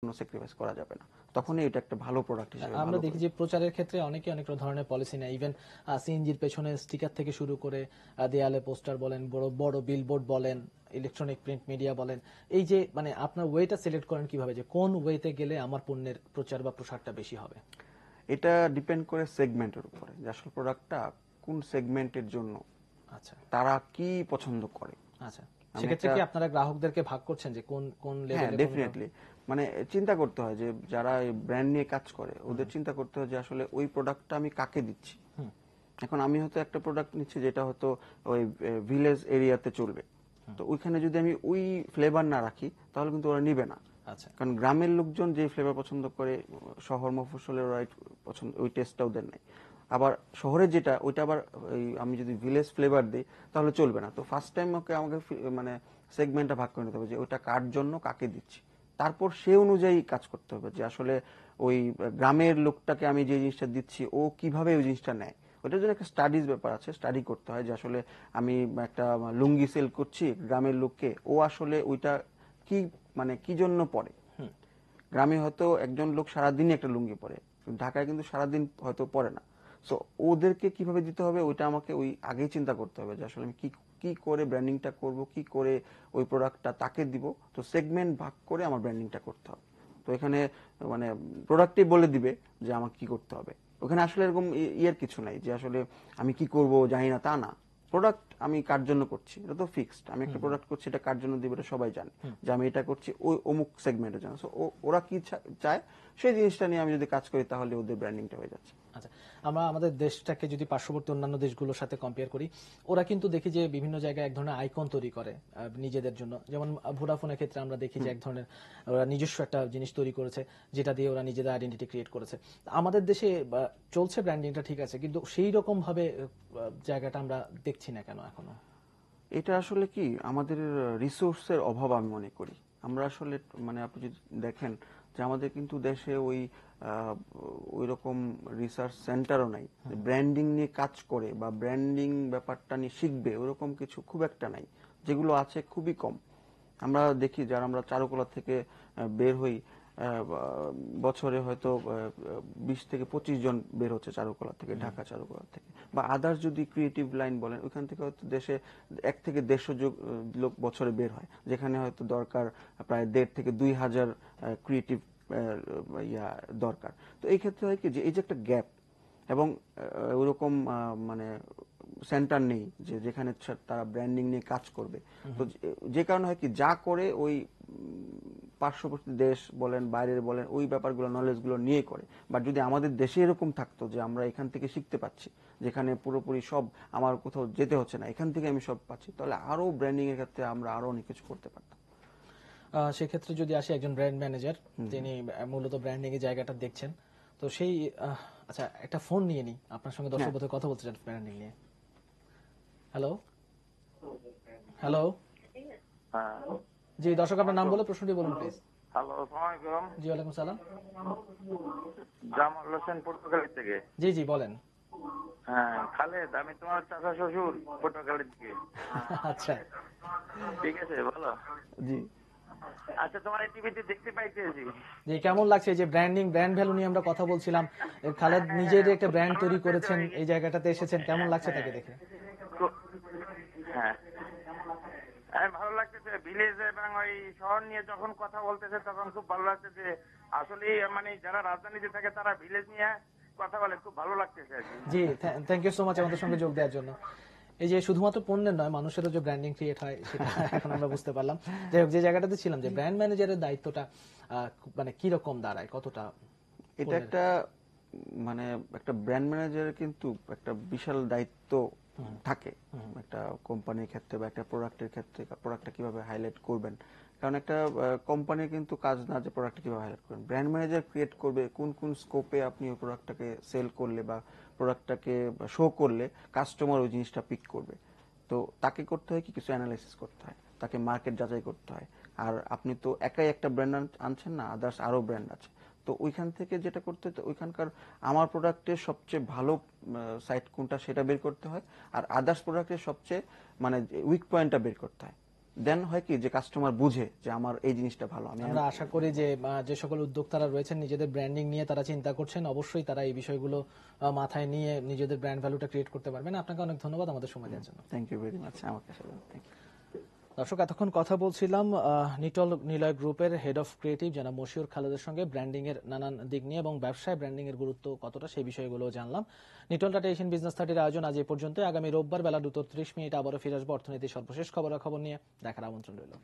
কোনো স্যাক্রিফাইস করা যাবে না, তখনই এটা একটা ভালো প্রোডাক্ট হিসেবে আমরা ভালো দেখি যে প্রচারের ক্ষেত্রে অনেকে অনেক ধরনের পলিসি নেয়, ইভেন সিএনজির পেছনে স্টিকার থেকে শুরু করে দেয়ালে পোস্টার বলেন, বড় বড় বিলবোর্ড বলেন, ইলেকট্রনিক প্রিন্ট মিডিয়া বলেন, এই যে মানে আপনার ওয়েটা সিলেক্ট করেন কিভাবে, যে কোন ওয়েতে গেলে আমার পণ্যের প্রচার বা প্রসারটা বেশি হবে? এটা ডিপেন্ড করে সেগমেন্টের উপরে, যে আসলে প্রোডাক্টটা কোন সেগমেন্টের জন্য, আচ্ছা তারা কি পছন্দ করে। আচ্ছা, সেক্ষেত্রে কি আপনারা গ্রাহকদেরকে ভাগ করছেন যে কোন কোন হ্যাঁ, লেভেলে? ডেফিনেটলি। মানে চিন্তা করতে হয় যে যারা ব্র্যান্ড নিয়ে কাজ করে ওদের চিন্তা করতে হয় যে আসলে ওই প্রোডাক্টটা আমি কাকে দিচ্ছি। এখন আমি হয়তো একটা প্রোডাক্ট নিচ্ছি যেটা হয়তো ওই ভিলেজ এরিয়াতে চলবে, তো ওইখানে যদি আমি ওই ফ্লেভার না রাখি তাহলে কিন্তু ওরা নিবে না। আচ্ছা, কারণ গ্রামের লোকজন যে ফ্লেভার পছন্দ করে, শহর মফস্বলের ওরা পছন্দ ওই টেস্টটা ওদের নেই। আবার শহরে যেটা ওইটা আবার আমি যদি ভিলেজ ফ্লেভার দিই তাহলে চলবে না। তো ফার্স্ট টাইম আমাকে মানে সেগমেন্টটা ভাগ করে নিতে হবে যে ওইটা কার জন্য কাকে দিচ্ছি, তারপর সে অনুযায়ী কাজ করতে হবে যে আসলে ওই গ্রামের লোকটাকে আমি যে জিনিসটা দিচ্ছি ও কিভাবে ওই জিনিসটা নেয়। ওটার জন্য একটা স্টাডিজ ব্যাপার আছে, স্টাডি করতে হয় যে আসলে আমি একটা লুঙ্গি সেল করছি গ্রামের লোককে, ও আসলে ওইটা কি মানে কি জন্য পরে। গ্রামে হয়তো একজন লোক সারাদিনই একটা লুঙ্গি পরে, ঢাকায় কিন্তু সারাদিন হয়তো পরে না। সো ওদেরকে কিভাবে দিতে হবে ওইটা আমাকে ওই আগেই চিন্তা করতে হবে যে আসলে আমি কি কি করে ব্র্যান্ডিংটা করব, কি করে ওই প্রোডাক্টটা তাকে দিব। তো সেগমেন্ট ভাগ করে আমার ব্র্যান্ডিংটা করতে হবে। তো এখানে মানে প্রোডাক্টই বলে দিবে যে আমাকে কি করতে হবে। ওখানে আসলে এরকম ইয়ের কিছু নাই যে আসলে আমি কি করব জানি না, তা না। প্রোডাক্ট আমি কার জন্য করছি এটা তো ফিক্সড, আমি একটা প্রোডাক্ট করছি এটা কার জন্য দিব এটা সবাই জানে যে আমি এটা করছি ওই অমুক সেগমেন্টের জন্য। সো ওরা কি চায় সেই জিনিসটা নিয়ে আমি যদি কাজ করি তাহলে ওদের ব্র্যান্ডিংটা হয়ে যাচ্ছে। আচ্ছা, আমরা আমাদের দেশটাকে যদি পার্শ্ববর্তী অন্যান্য দেশগুলোর সাথে কম্পেয়ার করি, ওরা কিন্তু দেখি যে বিভিন্ন জায়গায় এক ধরনের আইকন তৈরি করে নিজেদের জন্য। যেমন ভোডাফোনের ক্ষেত্রে আমরা দেখি যে এক ধরনের ওরা নিজস্ব একটা জিনিস তৈরি করেছে, যেটা দিয়ে ওরা নিজেদের আইডেন্টিটি ক্রিয়েট করেছে। আমাদের দেশে চলছে ব্র্যান্ডিংটা ঠিক আছে, কিন্তু সেই রকম ভাবে জায়গাটা আমরা দেখছি না কেন এখনো? এটা আসলে কি আমাদের রিসোর্সের অভাব আমি মনে করি। আমরা আসলে মানে আপনি যদি দেখেন যে আমাদের কিন্তু দেশে ওই রকম রিসার্চ সেন্টারও নাই ব্র্যান্ডিং নিয়ে কাজ করে বা ব্র্যান্ডিং ব্যাপারটা নিয়ে শিখবে, ওরকম কিছু খুব একটা নাই। যেগুলো আছে খুবই কম। আমরা দেখি যারা আমরা চারুকলা থেকে বের হই, বছরে হয়তো 20 থেকে 25 জন বের হচ্ছে চারুকলা থেকে, ঢাকা চারুকলা থেকে। বা আদার্স যদি ক্রিয়েটিভ লাইন বলেন, ওইখান থেকে হয়তো দেশে 1 থেকে 150 লোক বছরে বের হয়, যেখানে হয়তো দরকার প্রায় 1.5 থেকে 2,000 ক্রিয়েটিভ দরকার। তো এই ক্ষেত্রে হয় কি যে এই যে একটা গ্যাপ, এবং ওরকম মানে সেন্টার নেই যে যেখানে তারা ব্র্যান্ডিং নিয়ে কাজ করবে। তো যে কারণে হয় কি যা করে ওই পার্শ্ববর্তী দেশ বলেন বাইরের বলেন ওই ব্যাপারগুলো নলেজগুলো নিয়ে করে। বাট যদি আমাদের দেশে এরকম থাকতো যে আমরা এখান থেকে শিখতে পাচ্ছি, যেখানে পুরোপুরি সব আমার কোথাও যেতে হচ্ছে না, এখান থেকে আমি সব পাচ্ছি, তাহলে আরো ব্র্যান্ডিং এর ক্ষেত্রে আমরা আরো অনেক কিছু করতে পারতাম। সেক্ষেত্রে যদি আসে একজন ব্র্যান্ড ম্যানেজার, তিনি মূলত ব্র্যান্ডিং এর জায়গাটা দেখছেন, তো সেই আচ্ছা, একটা ফোন নিয়ে নি, আপনার সঙ্গে দর্শক বোধহয় কথা বলতে চান ব্র্যান্ডিং নিয়ে। হ্যালো হ্যালো, জি দর্শক, আপনার নাম বলে প্রশ্নটি বলুন প্লিজ। হ্যালো, আসসালামু আলাইকুম। জি ওয়ালাইকুম সালাম। জামাল হোসেন পর্তুগালি থেকে। জি জি বলেন। হ্যাঁ খালেদ, আমি তোমার চাচা শ্বশুর পর্তুগালি থেকে। আচ্ছা, ঠিক আছে, ভালো। জি আচ্ছা, তোমার এই টিভিতে দেখতে পাইতেছি। জি কেমন লাগছে যে ব্র্যান্ডিং, ব্র্যান্ড ভ্যালু নিয়ে আমরা কথা বলছিলাম, খালেদ নিজের একটা ব্র্যান্ড তৈরি করেছেন, এই জায়গাটাতে এসেছেন, কেমন লাগছে তাকে দেখে? হ্যাঁ, ভালো লাগতেছে। ভিলেজ এবং ওই শহর নিয়ে যখন কথা বলতেছে তখন খুব ভালো লাগতেছে। আসলে মানে যারা রাজধানীতে থাকে তারা ভিলেজ নিয়ে কথা বলে, খুব ভালো লাগতেছে আর কি। জি, থ্যাংক ইউ সো মাচ আমাদের সঙ্গে যোগ দেওয়ার জন্য। এই যে শুধুমাত্র পণ্যের নয়, মানুষেরও যে ব্র্যান্ডিং ক্রিয়েট হয় সেটা এখন আমরা বুঝতে পারলাম। যাই হোক, যে জায়গাটাতে ছিলাম যে ব্র্যান্ড ম্যানেজারের দায়িত্বটা মানে কি রকম দাঁড়ায়, কতটা? এটা একটা মানে একটা ব্র্যান্ড ম্যানেজারের কিন্তু একটা বিশাল দায়িত্ব থাকে একটা কোম্পানির ক্ষেত্রে বা একটা প্রোডাক্টের ক্ষেত্রে। প্রোডাক্টটা কিভাবে হাইলাইট করবেন, কারণ একটা কোম্পানির কিন্তু কাজ না যে প্রোডাক্টটা কিভাবে হাইলাইট করবেন। ব্র্যান্ড ম্যানেজার ক্রিয়েট করবে কোন কোন স্কোপে আপনি ওই প্রোডাক্টটাকে সেল করলে বা প্রোডাক্টটাকে শো করলে কাস্টমার ওই জিনিসটা পিক করবে। তো তাকে করতে হয় কি কিছু অ্যানালাইসিস করতে হয়, তাকে মার্কেট যাচাই করতে হয়। আর আপনি তো একাই একটা ব্র্যান্ড আনছেন না, আদার্স আরো ব্র্যান্ড আছে। তো ওইখান থেকে যেটা করতে হয়, ওইখানকার আমার প্রোডাক্টের সবচেয়ে ভালো সাইট কোনটা সেটা বের করতে হয়, আর আদার্স প্রোডাক্টের সবচেয়ে মানে উইক পয়েন্টটা বের করতে হয়। দেন হয় কি যে কাস্টমার বুঝে যে আমার এই জিনিসটা ভালো, আমি আমরা আশা করি যে যে সকল উদ্যোক্তারা রয়েছেন নিজেদের ব্র্যান্ডিং নিয়ে তারা চিন্তা করছেন, অবশ্যই তারা এই বিষয়গুলো মাথায় নিয়ে নিজেদের ব্র্যান্ড ভ্যালুটা ক্রিয়েট করতে পারবেন। আপনাকে অনেক ধন্যবাদ আমাদের সময় দেওয়ার জন্য। থ্যাংক ইউ ভেরি মাচ আমাকে সাথে থ্যাংক ইউ। দর্শক, এতক্ষণ কথা বলছিলাম নিটল নিলয় গ্রুপের হেড অফ ক্রিয়েটিভ জনাব মশিউর খালেদের সঙ্গে ব্র্যান্ডিং এর নানান দিক নিয়ে এবং ব্যবসায় ব্র্যান্ডিং এর গুরুত্ব কতটা সেই বিষয়গুলো জানলাম। নিটল টাটা এশিয়ান বিজনেস 30 আয়োজন আজ এই পর্যন্ত। আগামী রোববার বেলা 2:30 আবারও ফিরে আসবো অর্থনীতির সর্বশেষ খবরাখবর নিয়ে। দেখার আমন্ত্রণ রইল।